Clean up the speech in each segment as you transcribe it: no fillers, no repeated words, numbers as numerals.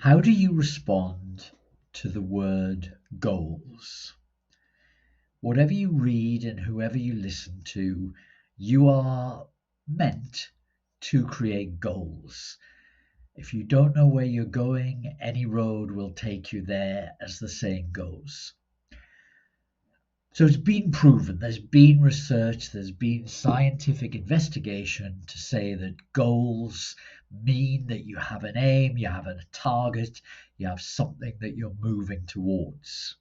How do you respond to the word goals? Whatever you read and whoever you listen to, you are meant to create goals. If you don't know where you're going, any road will take you there, as the saying goes. So it's been proven, there's been research, there's been scientific investigation to say that goals mean that you have an aim, you have a target, you have something that you're moving towards.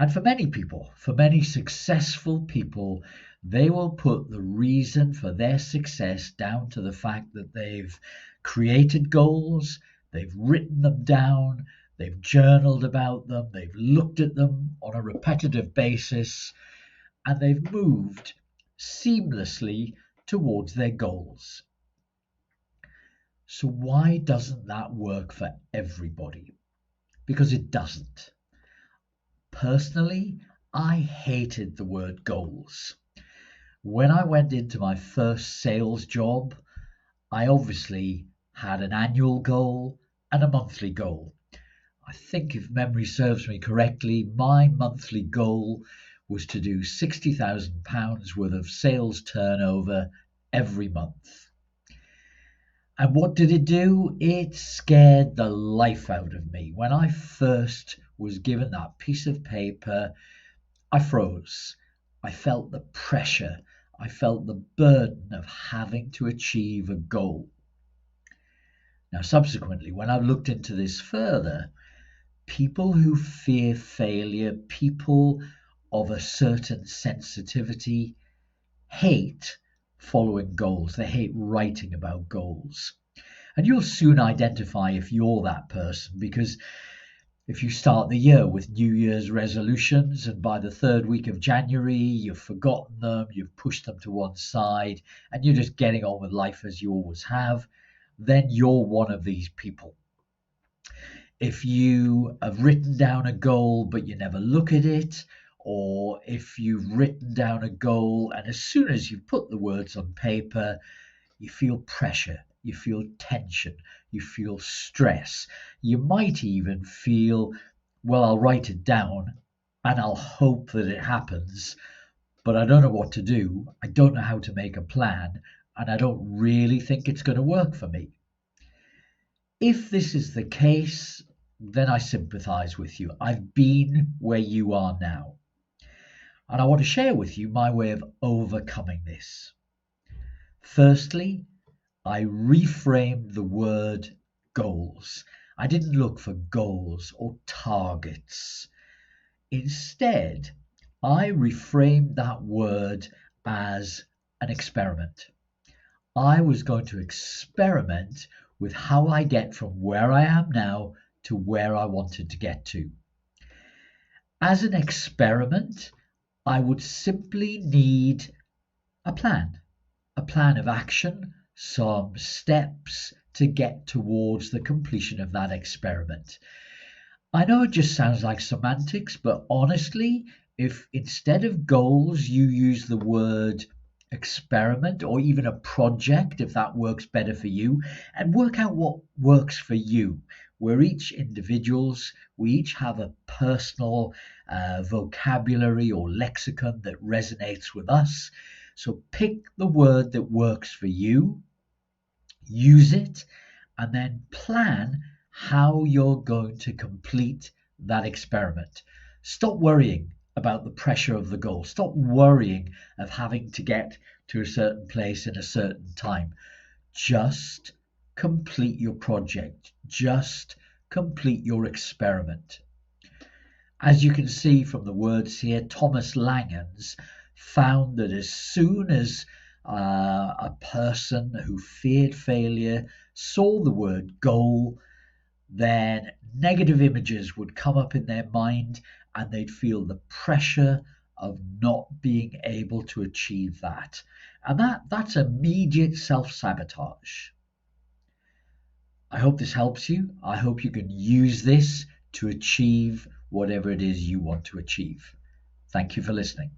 And for many people, for many successful people, they will put the reason for their success down to the fact that they've created goals, they've written them down, they've journaled about them, they've looked at them on a repetitive basis, and they've moved seamlessly towards their goals. So, why doesn't that work for everybody? Because it doesn't. Personally, I hated the word goals. When I went into my first sales job, I obviously had an annual goal and a monthly goal. I think, if memory serves me correctly, my monthly goal was to do £60,000 worth of sales turnover every month. And what did it do? It scared the life out of me. When I first was given that piece of paper, I froze. I felt the pressure. I felt the burden of having to achieve a goal. Now, subsequently, when I've looked into this further, people who fear failure, people of a certain sensitivity, hate following goals. They hate writing about goals. And you'll soon identify if you're that person, because if you start the year with New Year's resolutions and by the third week of January you've forgotten them, you've pushed them to one side, and you're just getting on with life as you always have, then you're one of these people. If you have written down a goal but you never look at it, or if you've written down a goal and as soon as you've put the words on paper, you feel pressure, you feel tension, you feel stress. You might even feel, well, I'll write it down and I'll hope that it happens, but I don't know what to do. I don't know how to make a plan, and I don't really think it's going to work for me. If this is the case, then I sympathize with you. I've been where you are now. And I want to share with you my way of overcoming this. Firstly, I reframed the word goals. I didn't look for goals or targets. Instead, I reframed that word as an experiment. I was going to experiment with how I get from where I am now to where I wanted to get to. As an experiment, I would simply need a plan of action, some steps to get towards the completion of that experiment. I know it just sounds like semantics, but honestly, if instead of goals you use the word experiment or even a project, if that works better for you, and work out what works for you. We're each individuals, we each have a personal vocabulary or lexicon that resonates with us. So pick the word that works for you, use it, and then plan how you're going to complete that experiment. Stop worrying about the pressure of the goal. Stop worrying of having to get to a certain place in a certain time. Just complete your project. Just complete your experiment. As you can see from the words here, Thomas Langhans found that as soon as a person who feared failure saw the word goal, then negative images would come up in their mind and they'd feel the pressure of not being able to achieve that. And that's immediate self-sabotage. I hope this helps you. I hope you can use this to achieve whatever it is you want to achieve. Thank you for listening.